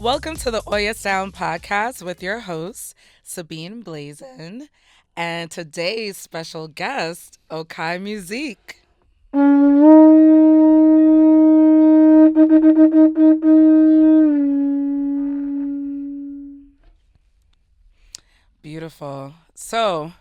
Welcome to the Oyasound Podcast with your hosts, Sabine and Blaizin, and today's special guest, Okai Musik. Beautiful. So,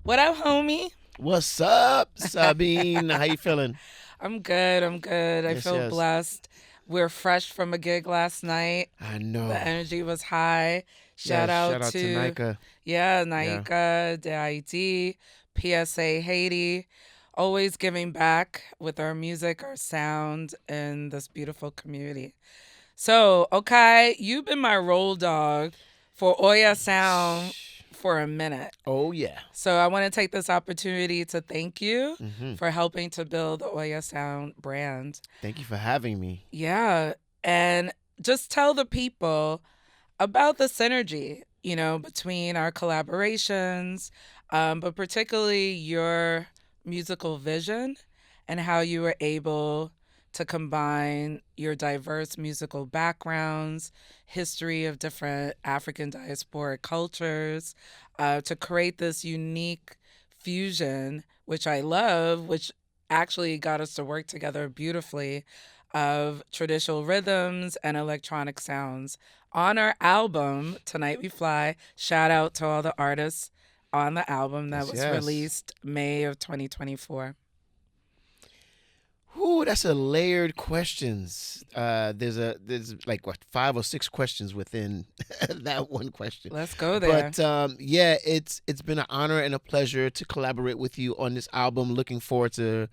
what up, homie? What's up, Sabine? How you feeling? I'm good. I'm good. I Yes, feel yes. blessed. We're fresh from a gig last night. I The know. energy was high. Shout Yes, out shout out to to, Nika. yeah, Yeah. Naika, DID, PSA Haiti. Always giving back with our music, our sound, and this beautiful community. So, okay, you've been my roll dog for Oya Sound for a minute. Oh yeah. So I want to take this opportunity to thank you hmm for helping to build the Oya Sound brand. Thank you for having me. Yeah. And just tell the people about the synergy, between our collaborations, but particularly your musical vision and how you were able to combine your diverse musical backgrounds, history of different African diasporic cultures, to create this unique fusion, which I love, which actually got us to work together beautifully, of traditional rhythms and electronic sounds on our album, Tonight We Fly. Shout out to all the artists on the album that Yes, was yes. released May of 2024. Ooh, that's a layered questions. There's like what 5 or 6 questions within that one question. Let's go there. But yeah, it's been an honor and a pleasure to collaborate with you on this album. Looking forward to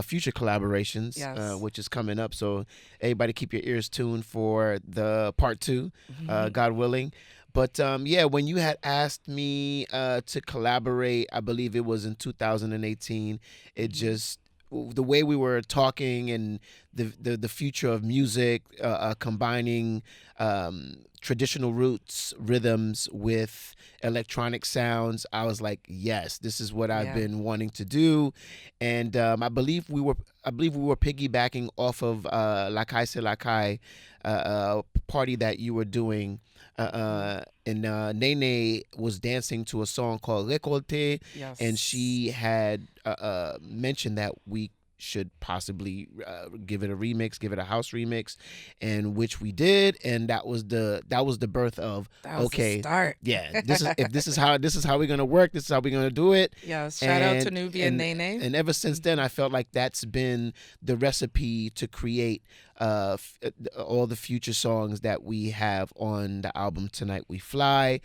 future collaborations, Yes. which is coming up. So everybody, keep your ears tuned for the part two, Mhm. God willing. But yeah, when you had asked me to collaborate, I believe it was in 2018. It Mhm. just the way we were talking and the future of music, combining traditional roots, rhythms with electronic sounds. I was like, yes, this is what I've Yeah. been wanting to do, and I believe we were piggybacking off of Lakai Se Lakai, party that you were doing. Mhm. And Nene was dancing to a song called Récolté, and Yes. she had mentioned that we should possibly give it a remix, give it a house remix, and which we did, and that was the birth of, That was the okay, start. yeah, this is how we're gonna work, this is how we're gonna do it, Yes. Shout out to and Nubia and and Nene. and ever since then, I felt like that's been the recipe to create all the future songs that we have on the album Tonight We Fly.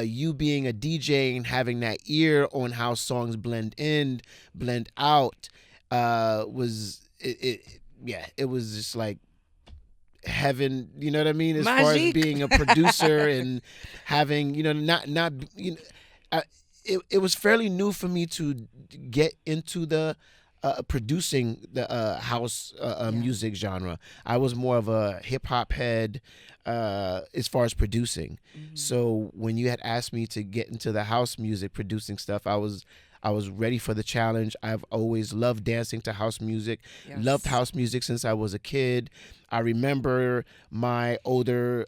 You being a DJ and having that ear on how songs blend in, blend out, was yeah, it was just like heaven. You know what I mean? As far as Magique. being a producer and having, not uh, it was fairly new for me to get into the producing the house Yeah. music genre. I was more of a hip hop head as far as producing. Mhm. So when you had asked me to get into the house music producing stuff, I was ready for the challenge. I've always loved dancing to house music, loved Yes. house music since I was a kid. I remember my older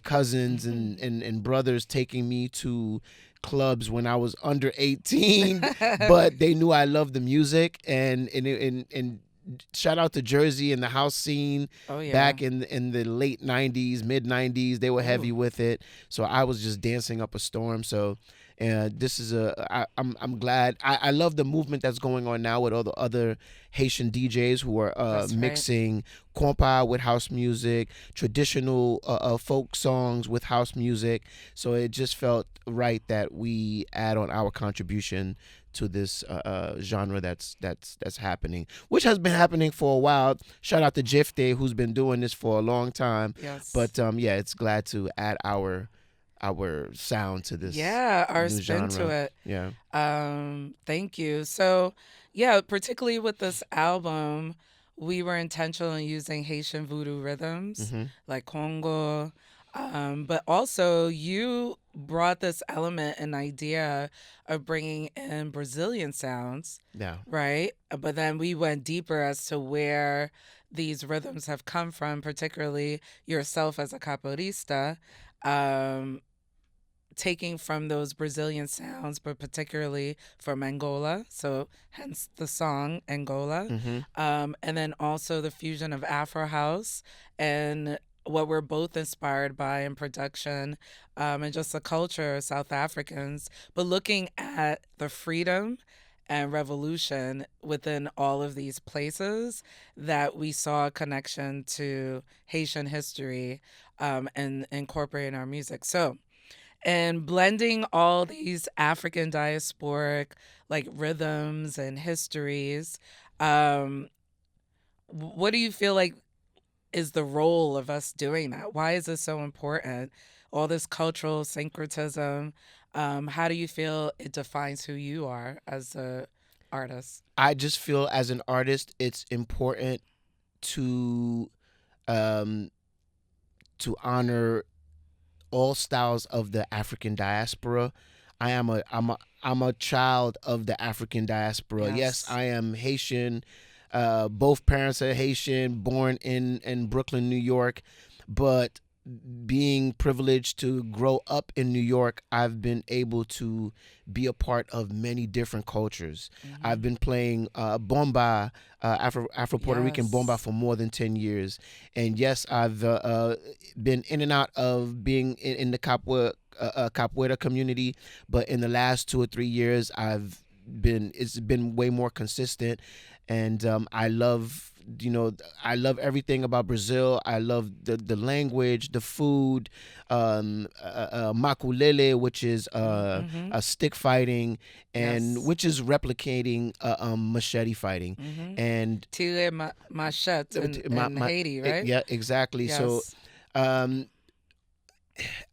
cousins and brothers taking me to clubs when I was under 18, but they knew I loved the music, and shout out to Jersey and the house scene Oh yeah. back in the late 90s, mid 90s. They were heavy Ooh. with it, so I was just dancing up a storm. So this is I'm glad. I love the movement that's going on now with all the other Haitian DJs who are That's right. mixing compa with house music, traditional folk songs with house music. So it just felt right that we add on our contribution to this genre that's happening, which has been happening for a while. Shout out to Jifte, who's been doing this for a long time. Yes. But yeah, it's glad to add our sound to this Yeah, our new spin to genre. it. Yeah. Thank you. So, yeah, particularly with this album, we were intentional in using Haitian voodoo rhythms hmm like Congo. But also, you brought this element and idea of bringing in Brazilian sounds, Yeah. right? But then we went deeper as to where these rhythms have come from, particularly yourself as a capoeirista, um, taking from those Brazilian sounds, but particularly from Angola. So, hence the song Angola. Mm-hmm. And then also the fusion of Afro House and what we're both inspired by in production, and just the culture of South Africans, but looking at the freedom and revolution within all of these places, that we saw a connection to Haitian history, and incorporating our music. So, and blending all these African diasporic like rhythms and histories. Um, what do you feel like is the role of us doing that? Why is this so important? All this cultural syncretism. How do you feel it defines who you are as a artist? I just feel as an artist, it's important to um, honor all styles of the African diaspora. I'm a child of the African diaspora. Yes, Yes. I am Haitian. Both parents are Haitian, born in Brooklyn, New York. But being privileged to grow up in New York, I've been able to be a part of many different cultures. I've Hmm. been playing bomba, Afro Puerto Rican bomba Yes. for more than 10 years, and yes, I've been in and out of being in the capoeira community, but in the last 2 or 3 years, it's been way more consistent, and I love, I love everything about Brazil. I love the language, the food, makulele, which is Mm-hmm. a stick fighting, and Yes. which is replicating machete fighting, Mm-hmm. and Tile Machette in Haiti, right? yeah, exactly. So Yes. um,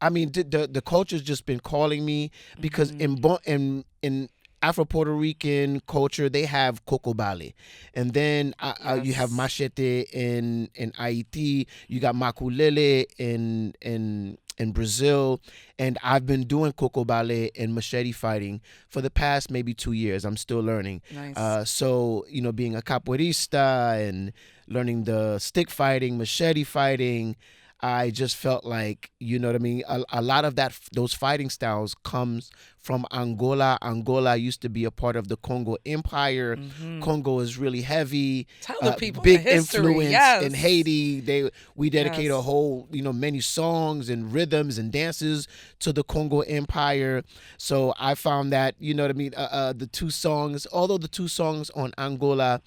I mean, the culture's just been calling me because Mm-hmm. in Afro Puerto Rican culture they have coco bale, and then you have Yes. machete in Haiti. You got makulele in Brazil, and I've been doing coco bale and machete fighting for the past maybe 2 years. I'm still learning. Nice. So being a capoeirista and learning the stick fighting, machete fighting, I just felt like, you know what I mean. A lot of those fighting styles comes from Angola. Angola used to be a part of the Congo Empire. Mm-hmm. Congo is really heavy. Tell the people the Big history. influence in Yes. Haiti. We dedicate a Yes. whole, many songs and rhythms and dances to the Congo Empire. So I found that, you know what I mean. The two songs, although the two songs on Angola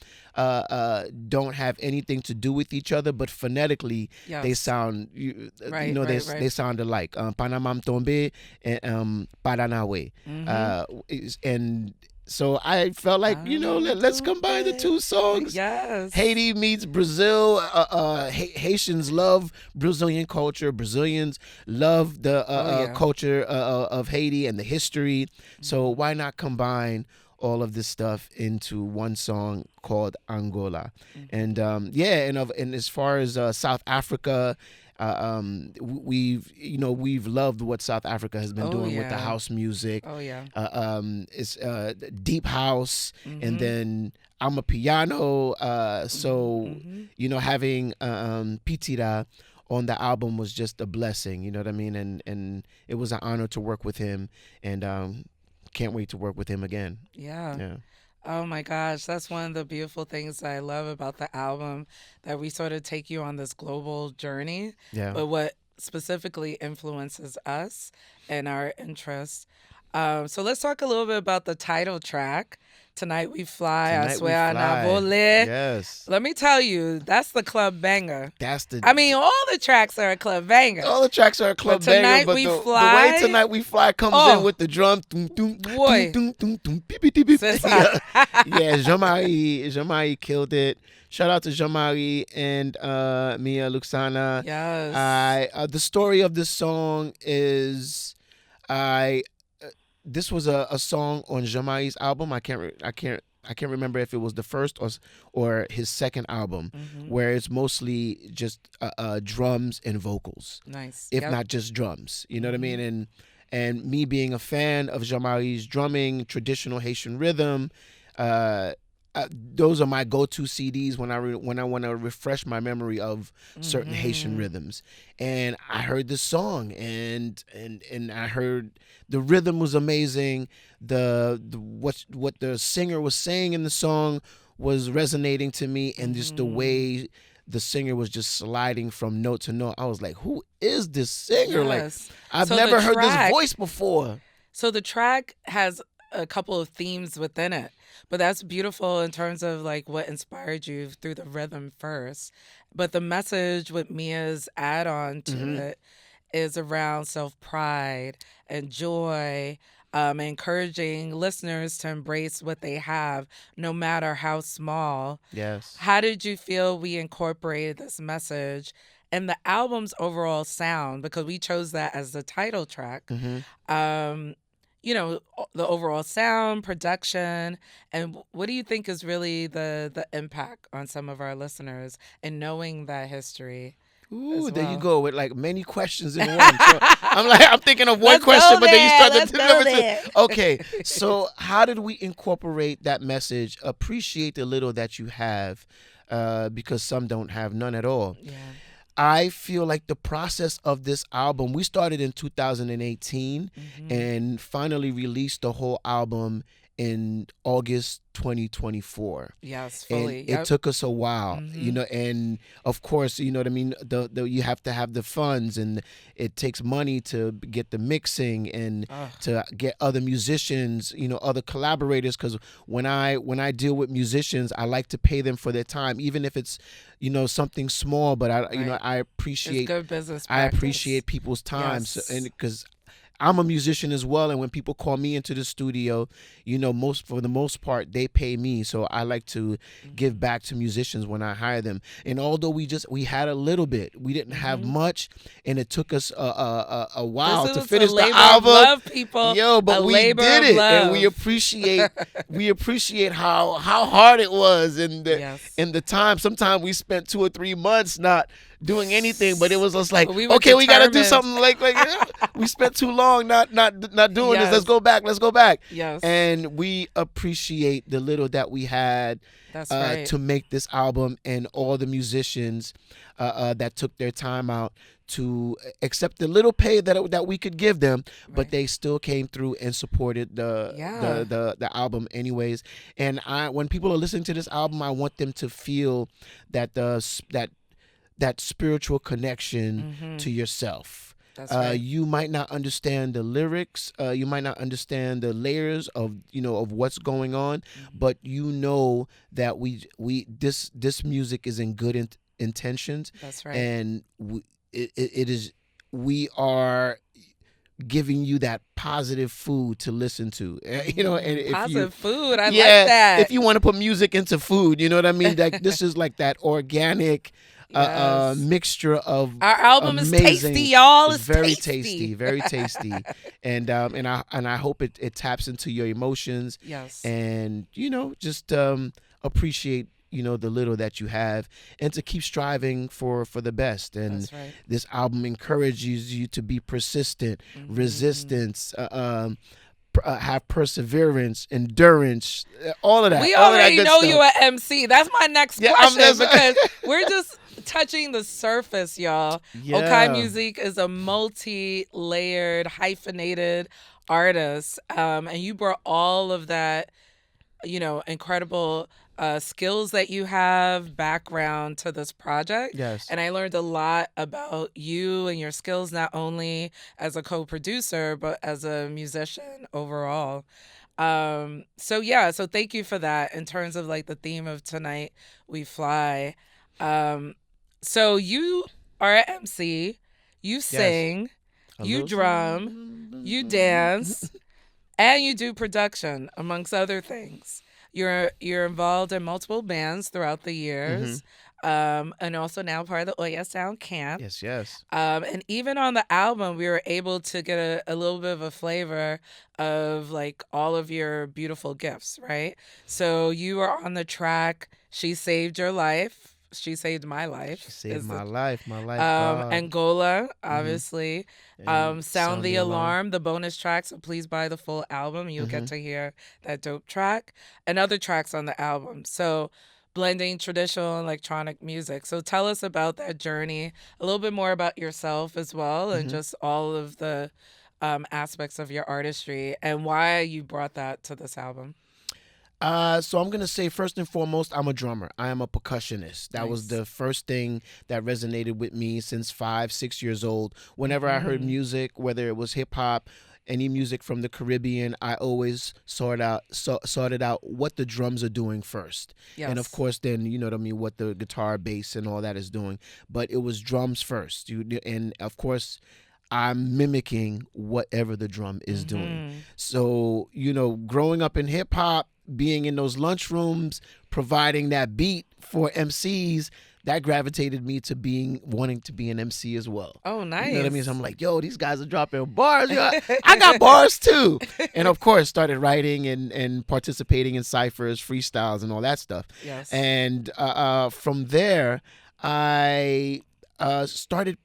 don't have anything to do with each other, but phonetically they Yes. sound, Right. Right. they Right. sound alike. Panamam Tombe and Paranawe, Mm-hmm. and so I felt like, let's combine the two songs. Yes. Haiti meets Brazil. Haitians love Brazilian culture. Brazilians love the Oh yeah. culture of Haiti and the history. So Mm-hmm. why not combine all of this stuff into one song called Angola? Mm-hmm. And and as far as South Africa, we've loved what South Africa has been Oh doing with the yeah. house music. Oh yeah. It's deep house, and Mm-hmm. then I'm a piano. So Mm-hmm. having Pitira on the album was just a blessing. You know what I mean? And it was an honor to work with him, and can't wait to work with him again. Yeah. Yeah. Oh my gosh, that's one of the beautiful things that I love about the album, that we sort of take you on this global journey, Yeah. but what specifically influences us and our interests. So let's talk a little bit about the title track, Tonight We Fly, I Tonight we Swear Na fly. Vole. Yes. Let me tell you, that's the club banger. That's the I mean, all the tracks are a club banger, all the tracks are a but club banger, Tonight but We the way Fly, Tonight We Fly comes in oh with the drum, doom, doom, doom, boy, doom, doom, doom, beep, beep, beep, beep. sis, Yeah, yeah. Jean-Marie killed it. Shout out to Jean-Marie and Mia Luxana. yes, The story of this song is, I this was a song on Jean-Marie's album. I can't remember if it was the first or his second album, hmm, where it's mostly just drums and vocals, nice, if yep, not just drums. You know what I hmm, mean? And me being a fan of Jean-Marie's drumming, traditional Haitian rhythm, uh, those are my go-to CDs when when I want to refresh my memory of certain Haitian Mm-hmm. rhythms. And I heard this song, and I heard the rhythm was amazing. The what the singer was saying in the song was resonating to me, and just the Mm-hmm. way the singer was just sliding from note to note. I was like, who is this singer? Like, Yes. I've So the never heard this track, voice before. so the track has a couple of themes within it, but that's beautiful in terms of like what inspired you through the rhythm first. But the message with Mia's add on to Hmm. it is around self pride and joy, encouraging listeners to embrace what they have, no matter how small. Yes. How did you feel we incorporated this message and the album's overall sound? Because we chose that as the title track. Hmm. Um, the overall sound, production, and what do you think is really the impact on some of our listeners and knowing that history Ooh, as there you well? go with like many questions in one. So I'm like, I'm thinking of one Let's question, go but then you there. start to Let's go deliver to. there. Okay, so how did we incorporate that message? Appreciate the little that you have, because some don't have none at all. Yeah. I feel like the process of this album, we started in 2018 Hmm. and finally released the whole album in August 2024. Yes, And fully. it Yep. took us a while, Hmm. and of course, you know what I mean, the you have to have the funds, and it takes money to get the mixing and Ugh, to get other musicians, other collaborators, because when I deal with musicians, I like to pay them for their time, even if it's something small, but I you know right. I It's appreciate good business I practice. appreciate people's time. So, and Yes. because I'm a musician as well, and when people call me into the studio, most for the most part they pay me. So I like to give Hmm. back to musicians when I hire them. And although we had a little bit, we didn't have Hmm. much, and it took us a This while to is a finish the labor of album. love, people. Yo, A but we labor did of it, and we love. appreciate how hard it was, and Yes. the time. Sometimes we spent 2 or 3 months not doing anything, but it was just like, But we were okay, we got to do determined. something, like we spent too long not doing this. Yes. Let's go back. Yes. And we appreciate the little that we had, That's right. to make this album, and all the musicians that took their time out to accept the little pay that we could give them, but Right. they still came through and supported Yeah. the album anyways. And when people are listening to this album, I want them to feel that that spiritual connection Hmm. to yourself. That's right. You might not understand the lyrics. You might not understand the layers of of what's going on, Hmm. but that this music is in good intentions, That's right. and it is, we are giving you that positive food to listen to. And if you, Positive food. I like yeah, if that. you want to put music into food, you know what I mean? Like, this is like that organic Yes. mixture of Our album is tasty, amazing. y'all. It's It's very tasty, tasty. very tasty, and I hope it taps into your emotions, Yes. and just appreciate the little that you have, and to keep striving for the best. And That's right. this album encourages you to be persistent, Hmm. resistance, have perseverance, endurance, We all of that already good know stuff. you at MC. That's my next Yeah, I'm question just because we're just touching the surface, y'all. Okai yeah. Musik is a multi-layered, hyphenated artist, and you brought all of that, incredible skills that you have, background to this project. Yes. And I learned a lot about you and your skills, not only as a co producer, but as a musician overall. So yeah, so thank you for that in terms of like the theme of tonight we fly. Um, so you are an MC, you Yes. sing, A you little drum, you something. dance, and you do production amongst other things. You're involved in multiple bands throughout the Hmm. years, and also now part of the Oyasound camp. Yes, yes. And even on the album, we were able to get a little bit of a flavor of like all of your beautiful gifts, right? So you are on the track "She Saved Your Life." She Saved My She Life saved is the my life, God. Angola, Hmm. obviously. And Sound sound the the alarm. Alarm, the bonus track. So please buy the full album. You'll get Hmm. to hear that dope track and other tracks on the album. So blending traditional and electronic music. So tell us about that journey, a little bit more about yourself as well, and Hmm. just all of the aspects of your artistry and why you brought that to this album. So I'm gonna say first and foremost, I'm a drummer. I am a percussionist. That was Nice. the first thing that resonated with me since 5, 6 years old. Whenever I heard Hmm. music, whether it was hip hop, any music from the Caribbean, I always sorted out what the drums are doing first, and of Yes. course, then you know what I mean, what the guitar, bass, and all that is doing. But it was drums first. And of course, I'm mimicking whatever the drum is doing. Hmm. So, growing up in hip hop, being in those lunchrooms, providing that beat for MCs, that gravitated me to wanting to be an MC as well. Oh, You know what I mean? So I'm nice. like, yo, these guys are dropping bars. Yo, I got bars too. And of course, started writing and participating in ciphers, freestyles, and all that stuff. Yes. And from there, I started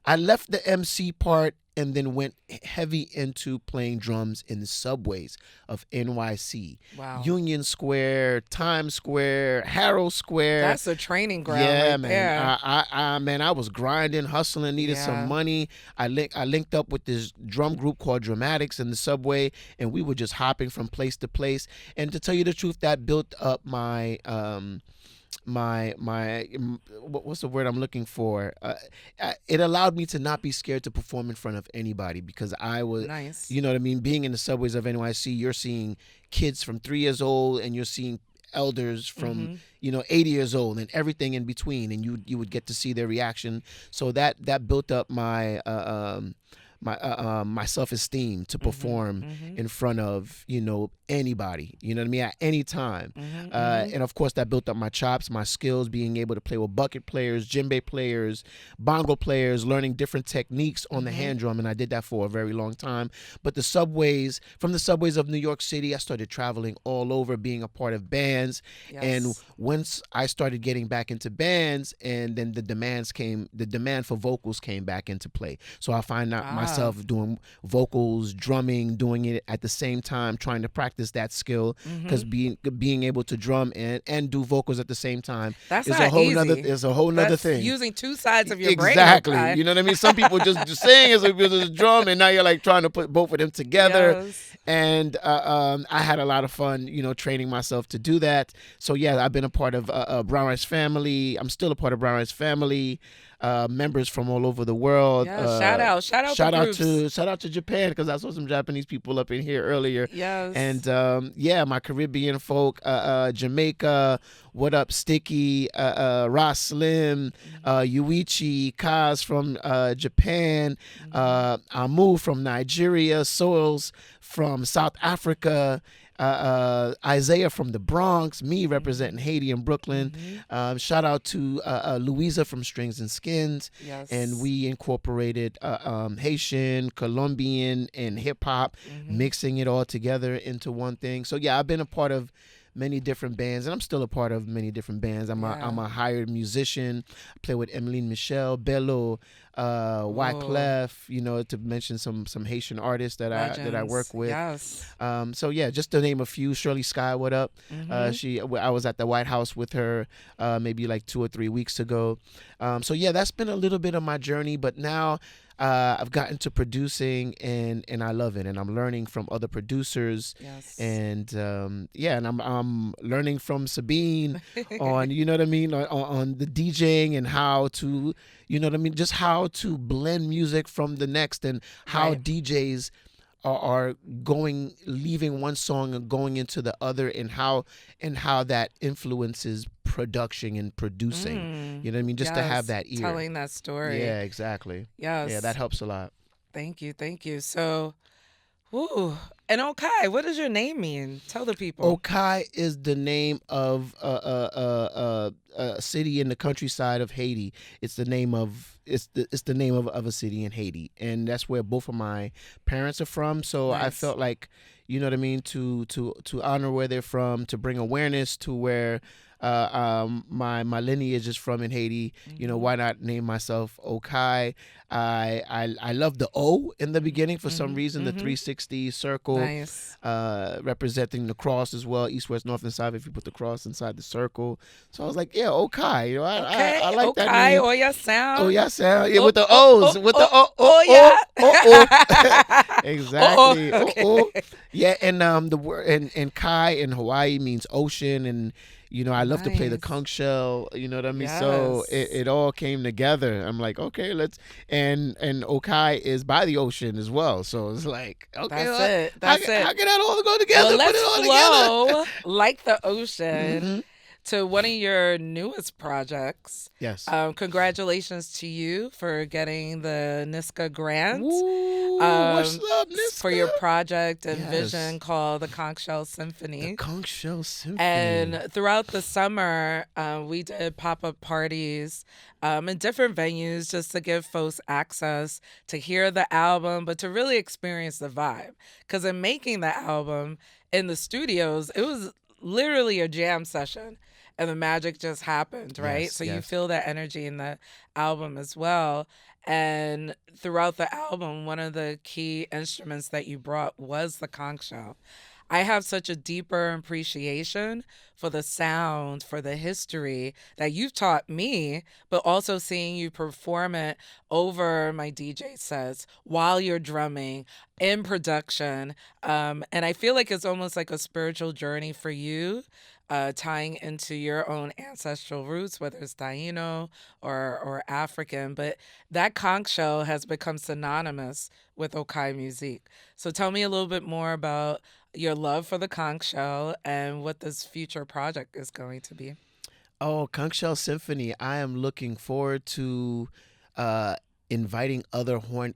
I left the MC part and then went heavy into playing drums in the subways of NYC, Wow. Union Square, Times Square, Harold Square. That's a training ground Yeah, right man. there. Man, I was grinding, hustling, needed some Yeah. money. I linked up with this drum group called Dramatics in the subway, and we were just hopping from place to place. And to tell you the truth, that built up what's the word I'm looking for? It allowed me to not be scared to perform in front of anybody because I was, Nice. you know what I mean. Being in the subways of NYC, you're seeing kids from 3 years old, and you're seeing elders from Hmm. 80 years old, and everything in between, and you would get to see their reaction. So that built up my self-esteem to Hmm. perform Hmm. in front of anybody, you know what I mean, at any time. Hmm. Hmm. And of course that built up my chops, my skills, being able to play with bucket players, djembe players, bongo players, learning different techniques on the Hmm. hand drum, and I did that for a very long time. But from the subways of New York City, I started traveling all over, being a part of bands. And Yes. once I started getting back into bands, and then the demand for vocals came back into play. So I find out Ah. myself doing vocals, drumming, doing it at the same time, trying to practice that skill, because Hmm. being able to drum and do vocals at the same time That's not easy. is a whole nother That's thing. using two sides of your brain, Exactly. okay? You know what I mean? Some people just sing as if it's a drum, and now you're like trying to put both of them together. Yes. And I had a lot of fun, training myself to do that. So yeah, I've been a part of Brown Rice Family. I'm still a part of Brown Rice Family. Members from all over the world. Yeah. Shout out the groups. Shout out to Japan, because I saw some Japanese people up in here earlier. Yes. And yeah, my Caribbean folk, Jamaica, What Up Sticky, Ross Slim, Yuichi, Kaz from Japan, Hmm. Amu from Nigeria, Soils from South Africa, Isaiah from the Bronx, me representing Haiti and Brooklyn. Hmm. Shout out to Louisa from Strings and Skins. And Yes. we incorporated Haitian, Colombian, and hip hop, Hmm. mixing it all together into one thing. So yeah, I've been a part of many different bands, and I'm still a part of many different bands. I'm Yeah. a hired musician. I play with Emmeline Michelle, Bello, Oh, Wyclef, to mention some Haitian artists that I work legends. with. Yes. So yeah, just to name a few. Shirley Sky, what up? Hmm. I was at the White House with her maybe like 2 or 3 weeks ago. So yeah, that's been a little bit of my journey, but now I've gotten to producing, and I love it, and I'm learning from other producers, Yes. and yeah, and I'm learning from Sabine on, you know what I mean, on the DJing, and how to, you know what I mean, just how to blend music from the next, and how Right. DJs are leaving one song and going into the other, and how that influences production and producing. Mm. You know what I mean? Just to have Yes. that ear. Telling that story. Yeah, exactly. Yeah, that Yes. helps a lot. Thank you. Thank you. So, ooh. And Okai, what does your name mean? Tell the people. Okai is the name of a city in the countryside of Haiti. It's the name of a city in Haiti, and that's where both of my parents are from. So I Nice. felt like, you know what I mean, to honor where they're from, to bring awareness to where my lineage is from in Haiti. Why not name myself Okai? I love the O in the beginning for some reason. The 360 circle, Nice. representing the cross as well, east, west, north, and south. If you put the cross inside the circle, so I was like, yeah, Okai. I Okay. like that Okay. name. Oyasound. Oh yeah, sound. Yeah, Oh, with the oh, O's, oh, with the oh, oh oh oh, oh oh oh. yeah. Oh, Exactly. Oh okay. oh. Yeah, and the word and Kai in Hawaii means ocean, and I love to play the Nice. conch shell. You know what I mean? So Yes. it all came together. I'm like, okay, let's and Okai is by the ocean as well. So it's like, okay, That's well, it. how That's it. can that all go Well, together? Put let's it all together. flow like the ocean hmm to one of your newest projects. Yes. Congratulations to you for getting the NISCA grant Woo! What's up, for Niska? your project and Yes. vision called the Conch Shell The Symphony. conch shell symphony. And throughout the summer, we did pop up parties in different venues just to give folks access to hear the album, but to really experience the vibe. Because in making the album in the studios, it was literally a jam session and the magic just happened, right? Yes. So you Yes. feel that energy in the album as well. And throughout the album, one of the key instruments that you brought was the conch shell. I have such a deeper appreciation for the sound, for the history that you've taught me, but also seeing you perform it over my DJ sets while you're drumming in production. And I feel like it's almost like a spiritual journey for you. Tying into your own ancestral roots, whether it's Taino or African, but that conch shell has become synonymous with Okai Musik. So tell me a little bit more about your love for the conch shell and what this future project is going to be. Oh, conch shell symphony. I am looking forward to uh, inviting other wind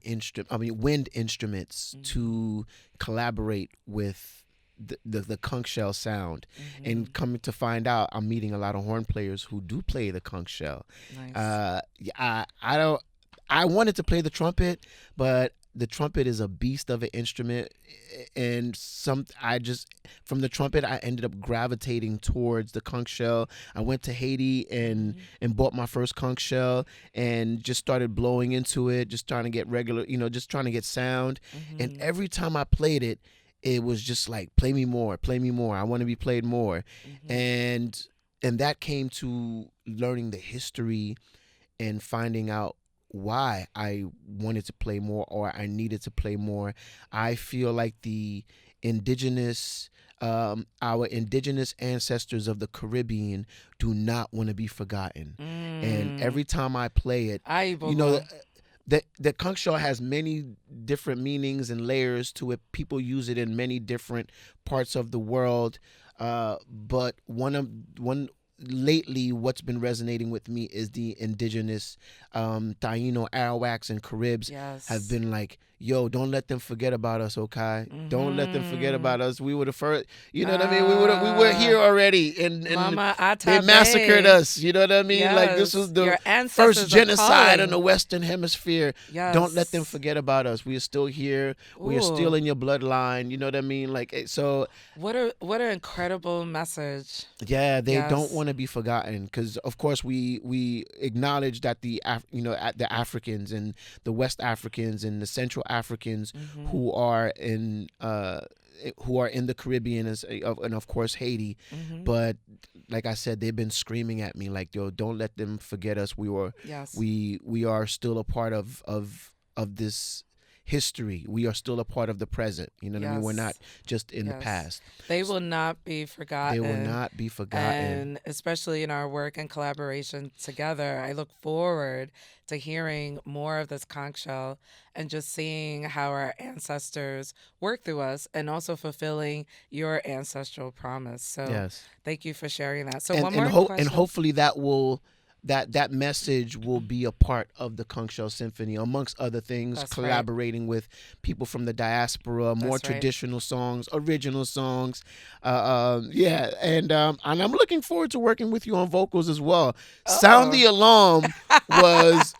instruments Mm-hmm. to collaborate with the conch shell sound. Mm-hmm. And coming to find out, I'm meeting a lot of horn players who do play the conch shell. Nice. Yeah, I don't. I wanted to play the trumpet, but the trumpet is a beast of an instrument, and I just from the trumpet I ended up gravitating towards the conch shell. I went to Haiti Mm-hmm. and bought my first conch shell and just started blowing into it, just trying to get regular, just trying to get sound. And Mm-hmm. every time I played it, it was just like, play me more, play me more. I want to be played more, Mm-hmm. and that came to learning the history and finding out why I wanted to play more or I needed to play more. I feel like our indigenous ancestors of the Caribbean do not want to be forgotten. And Mm. every time I play it, you know, Aibogo. the conch shell has many different meanings and layers to it. People use it in many different parts of the world. But one lately, what's been resonating with me is the indigenous Taino, Arawaks, and Caribs have Yes. been like, yo, don't let them forget about us, okay? Don't let them forget Mm-hmm. about us. We were the first, you know what I mean? We were Uh, here already, and Mama they massacred Atabe. us. You know what I mean? Like, this Yes. was the Your first ancestors are genocide in the calling. Western Hemisphere. Don't let them Yes. forget about us. We are still here. We are still Ooh. in your bloodline. You know what I mean? Like, so What an incredible message. yeah, they don't Yes. want to be forgotten because, of course, we acknowledge that the Africans and the West Africans and the Central Africans Mm-hmm. who are in the Caribbean and of course Haiti, Mm-hmm. but like I said, they've been screaming at me like, yo, don't let them forget us. Yes. We are still a part of this history. We are still a part of the present. You know what I mean? We're not Yes. just in the Yes. past. They will not be They will forgotten. not be forgotten. And especially in our work and collaboration together, I look forward to hearing more of this conch shell and just seeing how our ancestors work through us and also fulfilling your ancestral promise. So Yes. thank you for sharing that. So and one and more hope and question. hopefully that message will be a part of the Conch Shell Symphony, amongst other things, That's right. collaborating with people from the diaspora, more That's right. traditional songs, original songs. Yeah, and I'm looking forward to working with you on vocals as well. Sound Oh. the Alarm was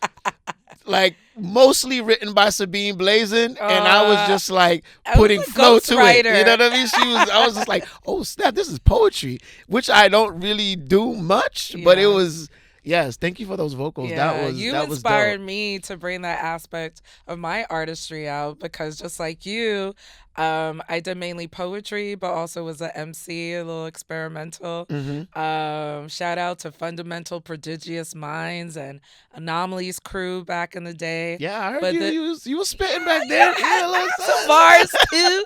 like mostly written by Sabine Blaizin, and I was just like I was putting a flow to it. You know ghostwriter. what I mean? I was just like, oh snap, this is poetry, which I don't really do much, but it Yeah. was. Yes, thank you for those vocals. Yeah, you That was dope. inspired me to bring that aspect of my artistry out because just like you, I did mainly poetry, but also was an MC, a little experimental. Hmm. Shout out to Fundamental Prodigious Minds and Anomalies crew back in the day. Yeah, I heard But you. the You was spitting back there. Yeah, some bars too.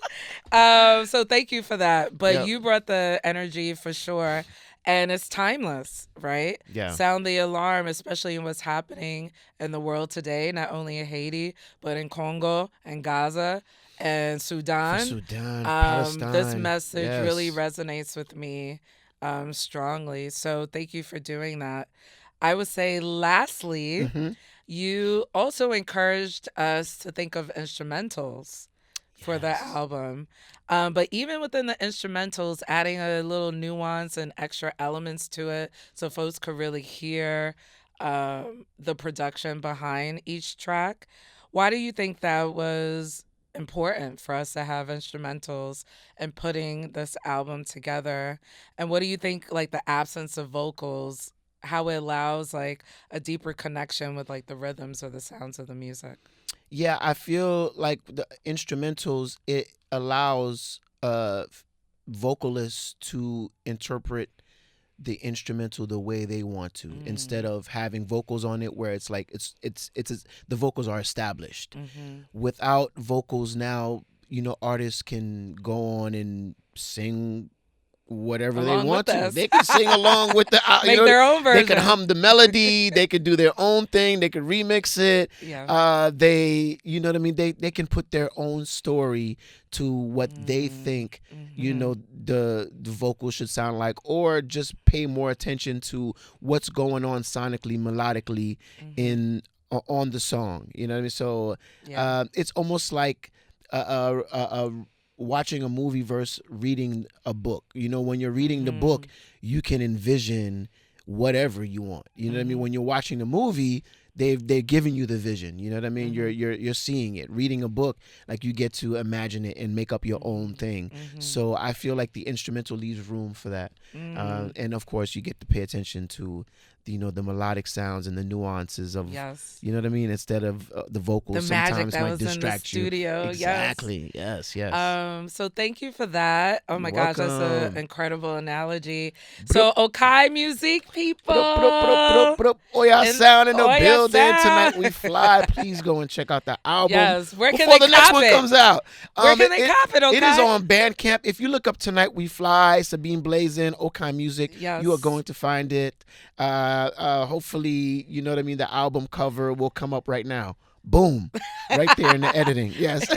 So thank you for that. But Yep. you brought the energy for sure. And it's timeless, right? Yeah. Sound the alarm, especially in what's happening in the world today, not only in Haiti, but in Congo and Gaza and For Sudan. Sudan, This Palestine. message really Yes. resonates with me strongly. So thank you for doing that. I would say, lastly, Hmm. you also encouraged us to think of instrumentals for the Yes. album. But even within the instrumentals, adding a little nuance and extra elements to it so folks could really hear the production behind each track. Why do you think that was important for us to have instrumentals and putting this album together? And what do you think, like the absence of vocals, how it allows like a deeper connection with like the rhythms or the sounds of the music? Yeah, I feel like the instrumentals, it allows vocalists to interpret the instrumental the way they want to, instead Mm. of having vocals on it where it's like the vocals are established. Mm-hmm. Without vocals now, artists can go on and sing whatever they Along want with to. us. They can sing along with the Make their own they can version. hum the melody, they could do their own thing, they could remix it. Yeah. They, you know what I mean, they can put their own story to what they think, Mm-hmm. the vocals should sound like, or just pay more attention to what's going on sonically, melodically Mm-hmm. in on the song. You know what I mean? So Yeah. it's almost like watching a movie versus reading a book. When you're reading the book, you can envision whatever you want. You know what I mean? Mhm. When you're watching the movie, they're giving you the vision. You know what I mean? You're seeing it. Reading a book, like, you get to imagine it and make up your own thing. Mhm. So I feel like the instrumental leaves room for that. Mhm. And of course, you get to pay attention to the melodic sounds and the nuances of, Yes. you know what I mean, instead of the vocals. The magic Sometimes that might was in the distract you. studio. Yes. Exactly. Yes. Yes. So thank you for that. Oh my You're gosh, that's an welcome. incredible analogy. So Okai Musik people. Oyasound in the Oyasound. building tonight. We fly. Please go and check out the album. Yes. Where can before they the next cop one it? comes out. Where can they cop it, It is Okai? on Bandcamp. If you look up Tonight We Fly, Sabine Blaizin, Okai Musik, Yes. you are going to find it. Hopefully, you know what I mean, the album cover will come up right now. Boom. Right there in the editing. Yes. So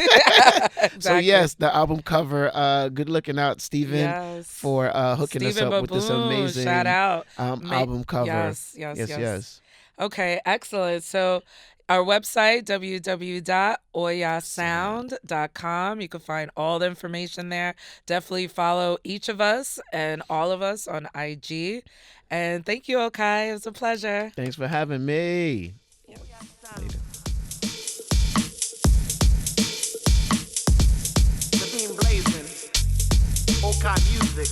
Exactly. yes, the album cover. Good looking out, Steven, Yes. for hooking us Stephen up with this Baboon, amazing shout out. album cover. Yes. Yes. Okay, excellent. So our website, www.oyasound.com. You can find all the information there. Definitely follow each of us and all of us on IG. And thank you, Okai. It was a pleasure. Thanks for having me. Sabine Blaizin, Okai Musik.